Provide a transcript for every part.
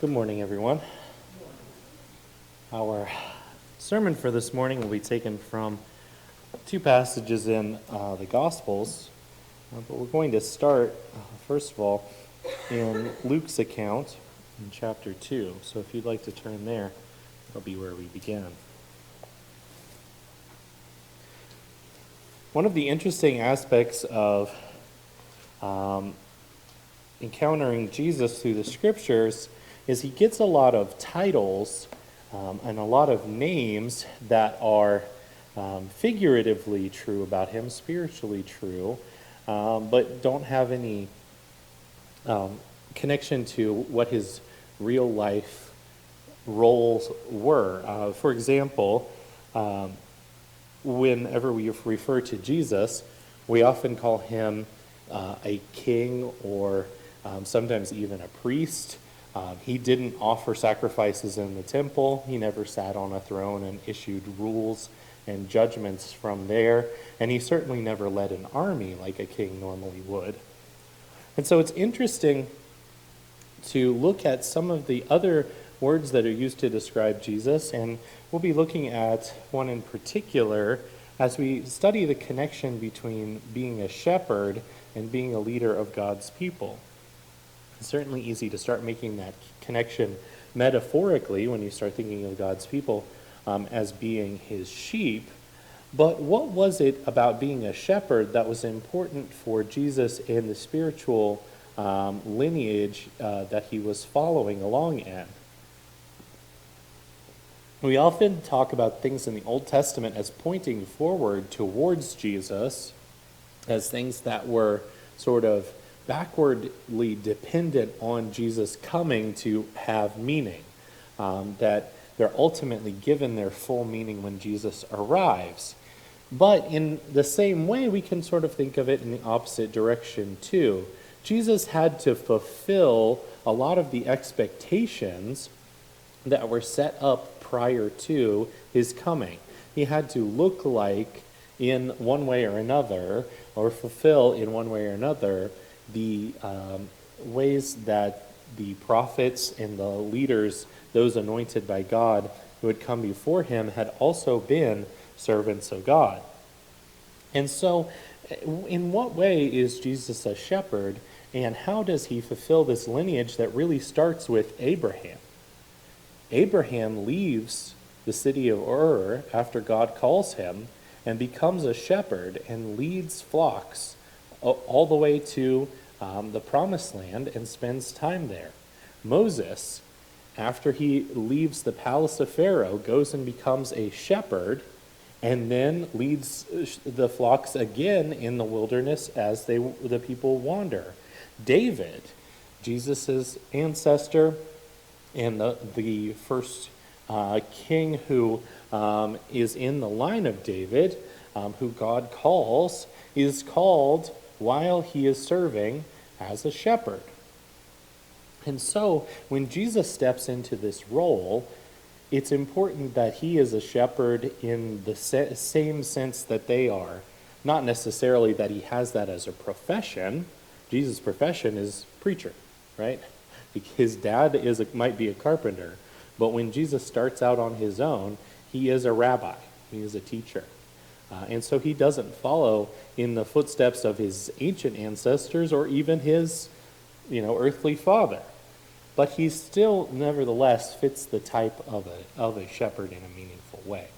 Good morning, everyone. Our sermon for this morning will be taken from two passages in the Gospels, but we're going to start, first of all, in Luke's account in chapter 2. So if you'd like to turn there, that'll be where we begin. One of the interesting aspects of encountering Jesus through the Scriptures is he gets a lot of titles and a lot of names that are figuratively true about him, spiritually true, but don't have any connection to what his real life roles were. For example, whenever we refer to Jesus, we often call him a king or sometimes even a priest. He didn't offer sacrifices in the temple. He never sat on a throne and issued rules and judgments from there. And he certainly never led an army like a king normally would. And so it's interesting to look at some of the other words that are used to describe Jesus. And we'll be looking at one in particular as we study the connection between being a shepherd and being a leader of God's people. It's certainly easy to start making that connection metaphorically when you start thinking of God's people as being his sheep. But what was it about being a shepherd that was important for Jesus in the spiritual lineage that he was following along in? We often talk about things in the Old Testament as pointing forward towards Jesus, as things that were sort of backwardly dependent on Jesus coming to have meaning, that they're ultimately given their full meaning when Jesus arrives. But in the same way, we can sort of think of it in the opposite direction too. Jesus had to fulfill a lot of the expectations that were set up prior to his coming. He had to look like, in one way or another, or fulfill in one way or another, the ways that the prophets and the leaders, those anointed by God who had come before him, had also been servants of God. And so, in what way is Jesus a shepherd, and how does he fulfill this lineage that really starts with Abraham? Abraham leaves the city of Ur after God calls him and becomes a shepherd and leads flocks all the way to the promised land and spends time there. Moses, after he leaves the palace of Pharaoh, goes and becomes a shepherd and then leads the flocks again in the wilderness as the people wander. David, Jesus' ancestor and the first king who is in the line of David, who God calls, is called while he is serving as a shepherd. And so when Jesus steps into this role, it's important that he is a shepherd in the same sense that they are. Not necessarily that he has that as a profession. Jesus' profession is preacher, right? His dad might be a carpenter, but when Jesus starts out on his own, he is a rabbi. He is a teacher. And so he doesn't follow in the footsteps of his ancient ancestors or even his, earthly father. But he still, nevertheless, fits the type of a shepherd in a meaningful way.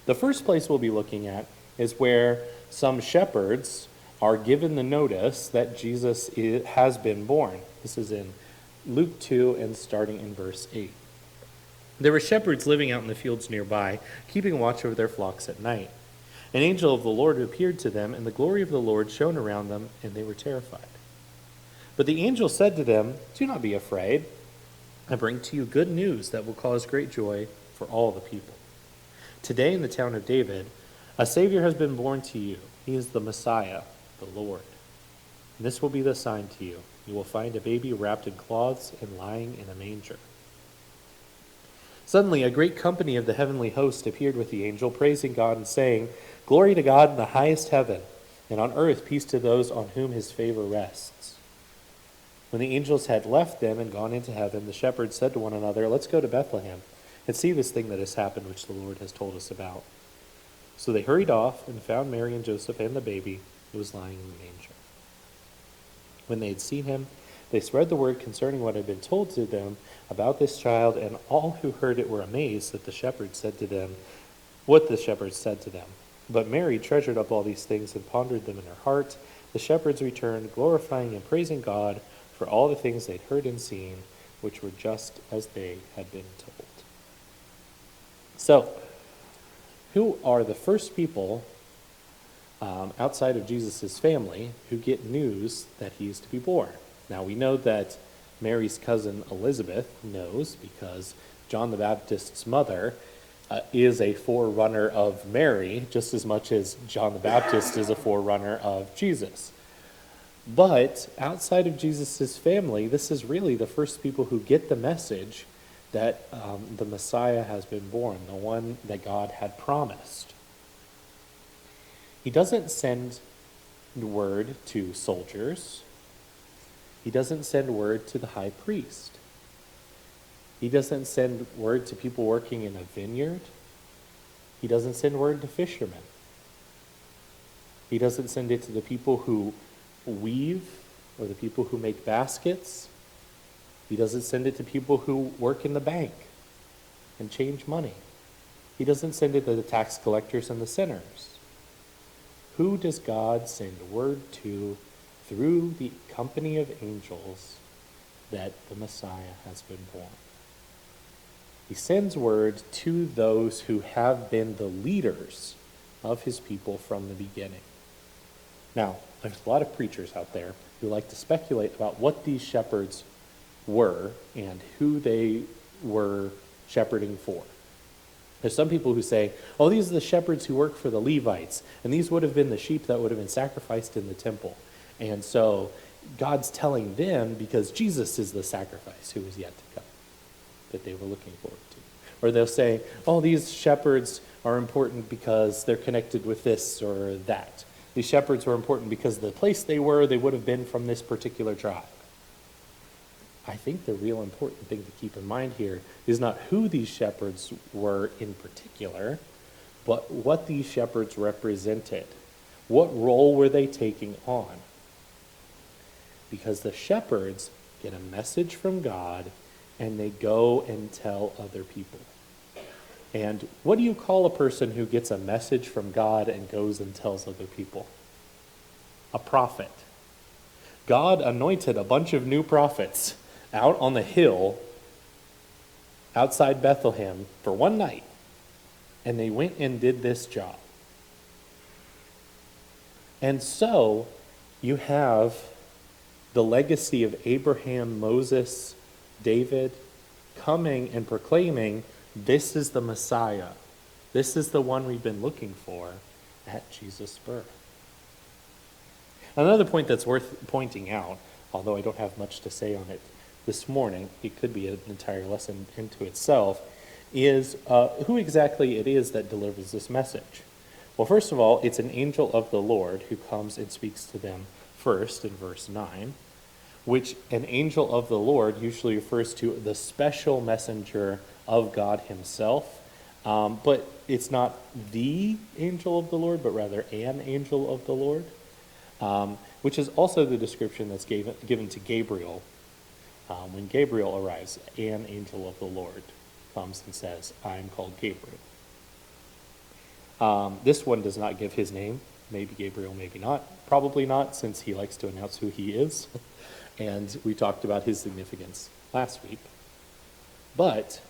The first place we'll be looking at is where some shepherds are given the notice that Jesus has been born. This is in Luke 2 and starting in verse 8. There were shepherds living out in the fields nearby, keeping watch over their flocks at night. An angel of the Lord appeared to them, and the glory of the Lord shone around them, and they were terrified. But the angel said to them, "Do not be afraid. I bring to you good news that will cause great joy for all the people. Today in the town of David, a Savior has been born to you. He is the Messiah, the Lord. And this will be the sign to you. You will find a baby wrapped in cloths and lying in a manger." Suddenly, a great company of the heavenly host appeared with the angel, praising God and saying, "Glory to God in the highest heaven, and on earth peace to those on whom his favor rests." When the angels had left them and gone into heaven, the shepherds said to one another, "Let's go to Bethlehem and see this thing that has happened, which the Lord has told us about." So they hurried off and found Mary and Joseph and the baby who was lying in the manger. When they had seen him, they spread the word concerning what had been told to them about this child, and all who heard it were amazed at the shepherds said to them, what the shepherds said to them. But Mary treasured up all these things and pondered them in her heart. The shepherds returned, glorifying and praising God for all the things they'd heard and seen, which were just as they had been told. So, who are the first people outside of Jesus' family who get news that he is to be born? Now, we know that Mary's cousin Elizabeth knows because John the Baptist's mother is a forerunner of Mary, just as much as John the Baptist is a forerunner of Jesus. But outside of Jesus' family, this is really the first people who get the message that the Messiah has been born, the one that God had promised. He doesn't send word to soldiers. He doesn't send word to the high priest. He doesn't send word to people working in a vineyard. He doesn't send word to fishermen. He doesn't send it to the people who weave or the people who make baskets. He doesn't send it to people who work in the bank and change money. He doesn't send it to the tax collectors and the sinners. Who does God send word to through the company of angels that the Messiah has been born? He sends word to those who have been the leaders of his people from the beginning. Now, there's a lot of preachers out there who like to speculate about what these shepherds were and who they were shepherding for. There's some people who say, oh, these are the shepherds who work for the Levites, and these would have been the sheep that would have been sacrificed in the temple. And so God's telling them because Jesus is the sacrifice who is yet to come that they were looking forward to. Or they'll say, oh, these shepherds are important because they're connected with this or that. These shepherds were important because the place they were, they would have been from this particular tribe. I think the real important thing to keep in mind here is not who these shepherds were in particular, but what these shepherds represented. What role were they taking on? Because the shepherds get a message from God and they go and tell other people. And what do you call a person who gets a message from God and goes and tells other people? A prophet. God anointed a bunch of new prophets out on the hill outside Bethlehem for one night, and they went and did this job. And so you have the legacy of Abraham, Moses, David coming and proclaiming, this is the Messiah. This is the one we've been looking for at Jesus' birth. Another point that's worth pointing out, although I don't have much to say on it this morning, it could be an entire lesson into itself, is who exactly it is that delivers this message. Well, first of all, it's an angel of the Lord who comes and speaks to them first in verse 9, which an angel of the Lord usually refers to the special messenger of God himself. But it's not the angel of the Lord, but rather an angel of the Lord, which is also the description that's given to Gabriel. When Gabriel arrives, an angel of the Lord comes and says, I am called Gabriel. This one does not give his name. Maybe Gabriel, maybe not. Probably not, since he likes to announce who he is. And we talked about his significance last week. But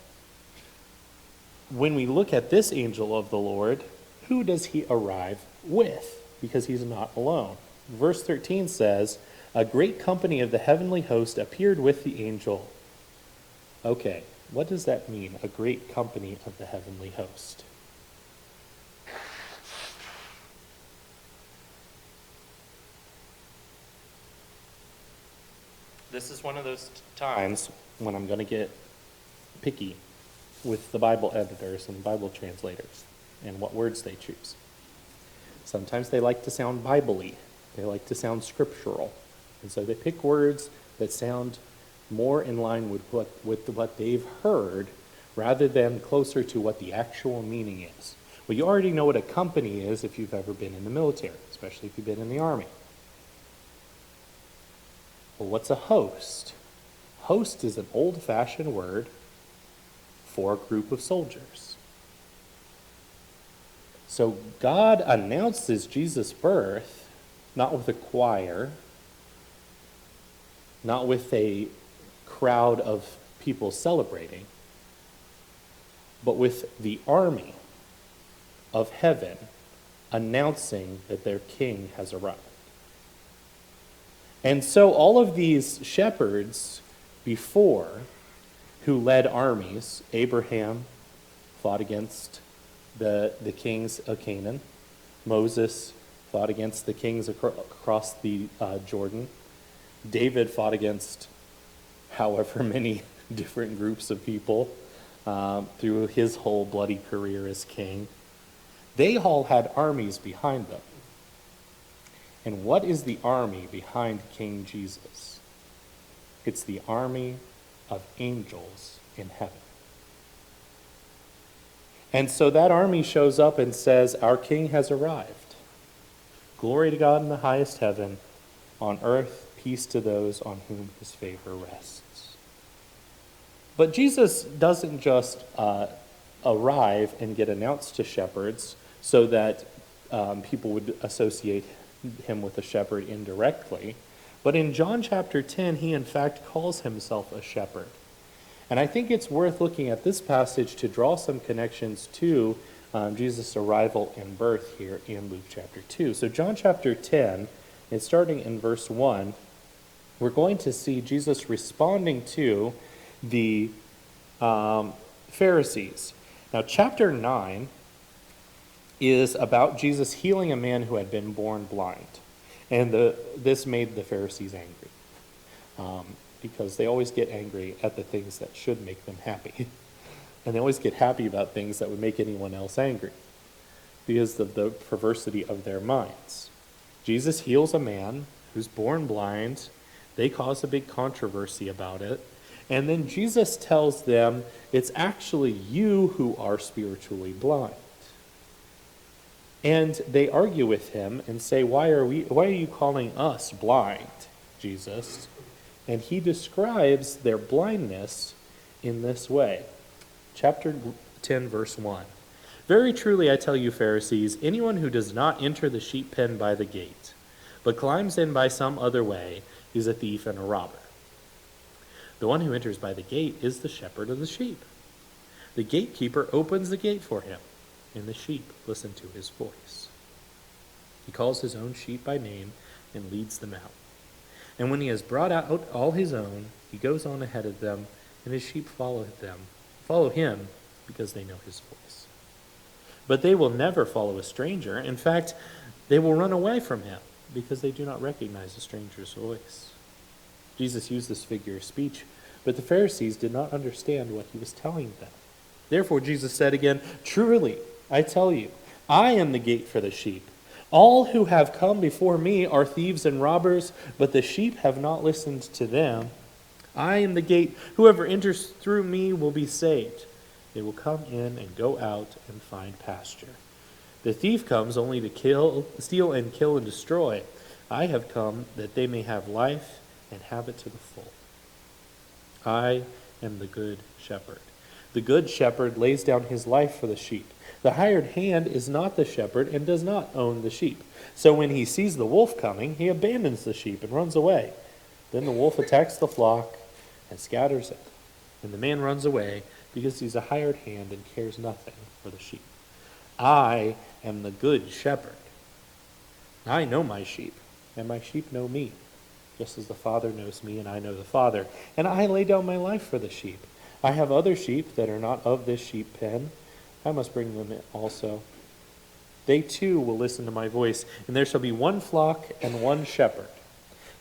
when we look at this angel of the Lord, who does he arrive with? Because he's not alone. Verse 13 says, a great company of the heavenly host appeared with the angel. Okay, what does that mean, a great company of the heavenly host? This is one of those times when I'm going to get picky with the Bible editors and Bible translators and what words they choose. Sometimes they like to sound Bible-y. They like to sound scriptural. And so they pick words that sound more in line with what they've heard rather than closer to what the actual meaning is. Well, you already know what a company is if you've ever been in the military, especially if you've been in the army. Well, what's a host? Host is an old-fashioned word for a group of soldiers. So God announces Jesus' birth, not with a choir, not with a crowd of people celebrating, but with the army of heaven announcing that their king has arrived. And so all of these shepherds before who led armies, Abraham fought against the kings of Canaan. Moses fought against the kings across the Jordan. David fought against however many different groups of people through his whole bloody career as king. They all had armies behind them. And what is the army behind King Jesus? It's the army of angels in heaven. And so that army shows up and says, our king has arrived. Glory to God in the highest heaven, on earth peace to those on whom his favor rests. But Jesus doesn't just arrive and get announced to shepherds so that people would associate him with a shepherd indirectly. But in John chapter 10, he in fact calls himself a shepherd. And I think it's worth looking at this passage to draw some connections to Jesus' arrival and birth here in Luke chapter 2. So John chapter 10, and starting in verse 1, we're going to see Jesus responding to the Pharisees. Now chapter 9 is about Jesus healing a man who had been born blind. And this made the Pharisees angry. Because they always get angry at the things that should make them happy. And they always get happy about things that would make anyone else angry because of the perversity of their minds. Jesus heals a man who's born blind. They cause a big controversy about it. And then Jesus tells them, it's actually you who are spiritually blind. And they argue with him and say, why are you calling us blind, Jesus? And he describes their blindness in this way. Chapter 10, verse 1. Very truly I tell you, Pharisees, anyone who does not enter the sheep pen by the gate, but climbs in by some other way, is a thief and a robber. The one who enters by the gate is the shepherd of the sheep. The gatekeeper opens the gate for him, and the sheep listen to his voice. He calls his own sheep by name and leads them out. And when he has brought out all his own, he goes on ahead of them, and his sheep follow him, because they know his voice. But they will never follow a stranger. In fact, they will run away from him, because they do not recognize a stranger's voice. Jesus used this figure of speech, but the Pharisees did not understand what he was telling them. Therefore Jesus said again, truly, I tell you, I am the gate for the sheep. All who have come before me are thieves and robbers, but the sheep have not listened to them. I am the gate. Whoever enters through me will be saved. They will come in and go out and find pasture. The thief comes only to steal and kill and destroy. I have come that they may have life and have it to the full. I am the good shepherd. The good shepherd lays down his life for the sheep. The hired hand is not the shepherd and does not own the sheep. So when he sees the wolf coming, he abandons the sheep and runs away. Then the wolf attacks the flock and scatters it. And the man runs away because he's a hired hand and cares nothing for the sheep. I am the good shepherd. I know my sheep, and my sheep know me, just as the Father knows me and I know the Father. And I lay down my life for the sheep. I have other sheep that are not of this sheep pen. I must bring them in also. They too will listen to my voice, and there shall be one flock and one shepherd.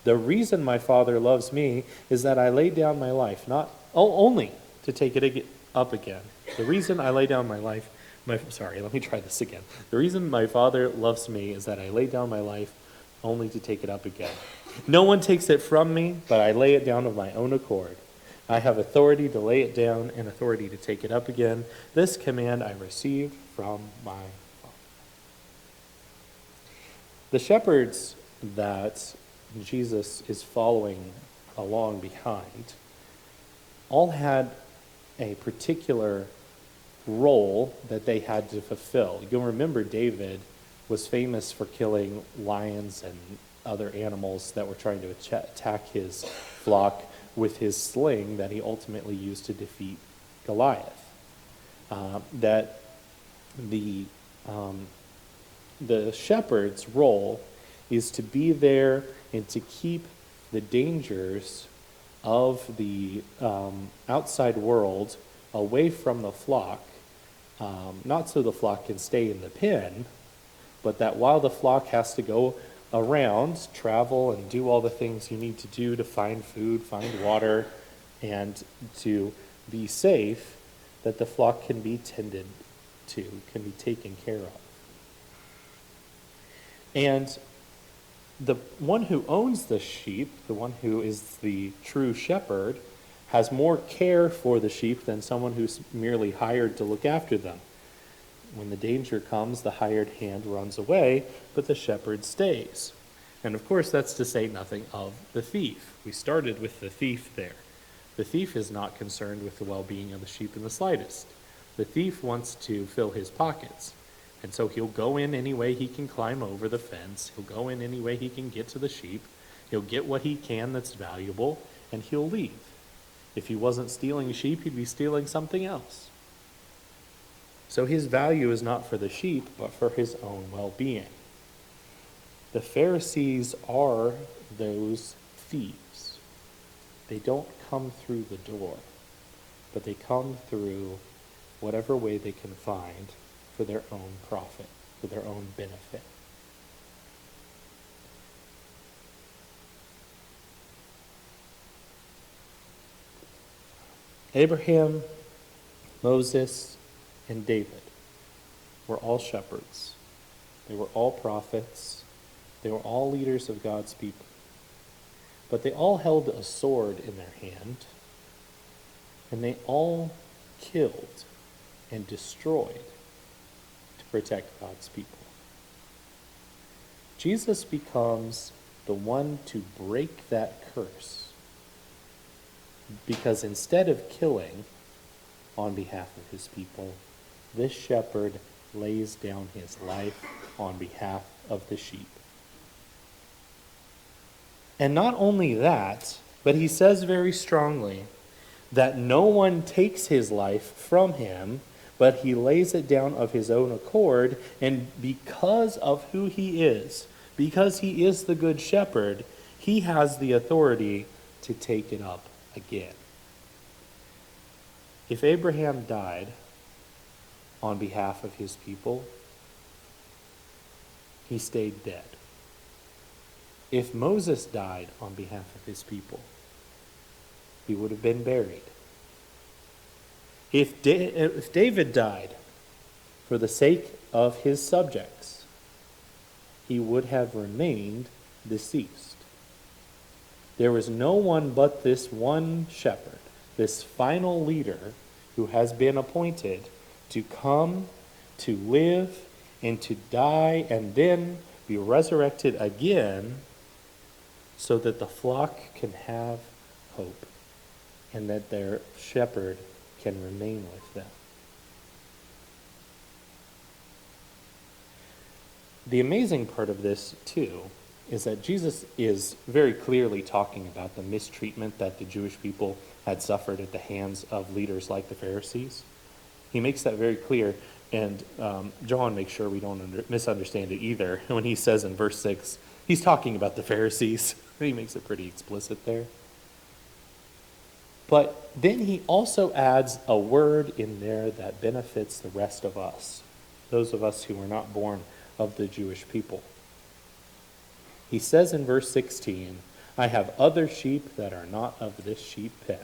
The reason my Father loves me is that I lay down my life, not only to take it up again. The reason I lay down my life, let me try this again. The reason my Father loves me is that I lay down my life only to take it up again. No one takes it from me, but I lay it down of my own accord. I have authority to lay it down and authority to take it up again. This command I received from my Father. The shepherds that Jesus is following along behind all had a particular role that they had to fulfill. You'll remember David was famous for killing lions and other animals that were trying to attack his flock with his sling that he ultimately used to defeat Goliath. That the shepherd's role is to be there and to keep the dangers of the outside world away from the flock, not so the flock can stay in the pen, but that while the flock has to go around, travel and do all the things you need to do to find food, find water, and to be safe, that the flock can be tended to, can be taken care of. And the one who owns the sheep, the one who is the true shepherd, has more care for the sheep than someone who's merely hired to look after them. When the danger comes, the hired hand runs away, but the shepherd stays. And of course, that's to say nothing of the thief. We started with the thief there. The thief is not concerned with the well-being of the sheep in the slightest. The thief wants to fill his pockets. And so he'll go in any way he can climb over the fence. He'll go in any way he can get to the sheep. He'll get what he can that's valuable, and he'll leave. If he wasn't stealing sheep, he'd be stealing something else. So his value is not for the sheep, but for his own well-being. The Pharisees are those thieves. They don't come through the door, but they come through whatever way they can find for their own profit, for their own benefit. Abraham, Moses, and David were all shepherds. They were all prophets. They were all leaders of God's people. But they all held a sword in their hand, and they all killed and destroyed to protect God's people. Jesus becomes the one to break that curse, because instead of killing on behalf of his people, this shepherd lays down his life on behalf of the sheep. And not only that, but he says very strongly that no one takes his life from him, but he lays it down of his own accord, and because of who he is, because he is the good shepherd, he has the authority to take it up again. If Abraham died on behalf of his people, he stayed dead. If Moses died on behalf of his people, he would have been buried. If David died for the sake of his subjects, he would have remained deceased. There was no one but this one shepherd, this final leader who has been appointed to come, to live, and to die, and then be resurrected again, so that the flock can have hope and that their shepherd can remain with them. The amazing part of this, too, is that Jesus is very clearly talking about the mistreatment that the Jewish people had suffered at the hands of leaders like the Pharisees. He makes that very clear, and John makes sure we don't misunderstand it either. When he says in verse 6, he's talking about the Pharisees. He makes it pretty explicit there. But then he also adds a word in there that benefits the rest of us, those of us who were not born of the Jewish people. He says in verse 16, I have other sheep that are not of this sheep pen,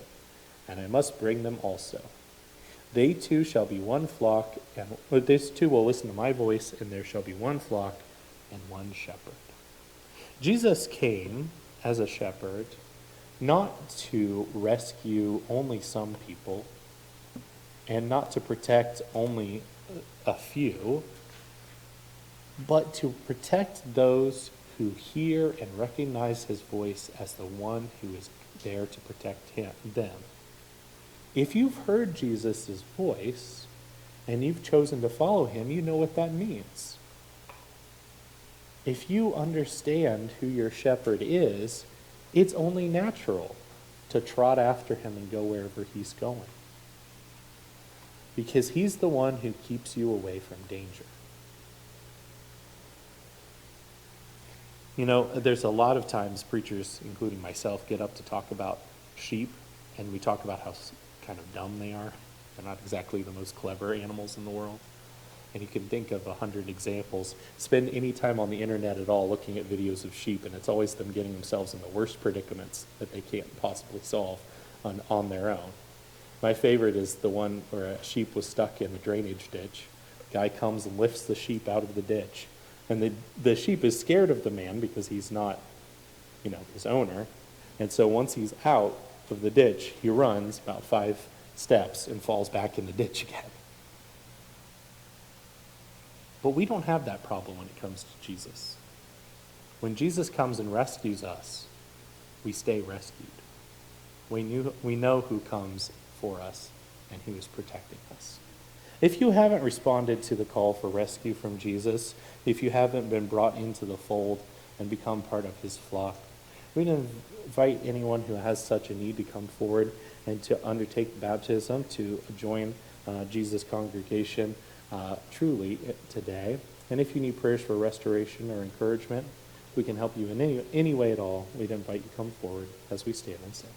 and I must bring them also. They too shall be one flock, and these two will listen to my voice, and there shall be one flock and one shepherd. Jesus came as a shepherd not to rescue only some people and not to protect only a few, but to protect those who hear and recognize his voice as the one who is there to protect them. If you've heard Jesus' voice and you've chosen to follow him, you know what that means. If you understand who your shepherd is, it's only natural to trot after him and go wherever he's going. Because he's the one who keeps you away from danger. You know, there's a lot of times preachers, including myself, get up to talk about sheep, and we talk about how kind of dumb they are. They're not exactly the most clever animals in the world. And you can think of 100 examples. Spend any time on the internet at all looking at videos of sheep, and it's always them getting themselves in the worst predicaments that they can't possibly solve on their own. My favorite is the one where a sheep was stuck in a drainage ditch. Guy comes and lifts the sheep out of the ditch. And the sheep is scared of the man because he's not, his owner. And so once he's out of the ditch, he runs about 5 steps and falls back in the ditch again. But we don't have that problem when it comes to Jesus. When Jesus comes and rescues us, we stay rescued. We know who comes for us and who is protecting us. If you haven't responded to the call for rescue from Jesus, if you haven't been brought into the fold and become part of his flock, we'd invite anyone who has such a need to come forward and to undertake baptism, to join Jesus' congregation truly today. And if you need prayers for restoration or encouragement, we can help you in any way at all. We'd invite you to come forward as we stand and sing.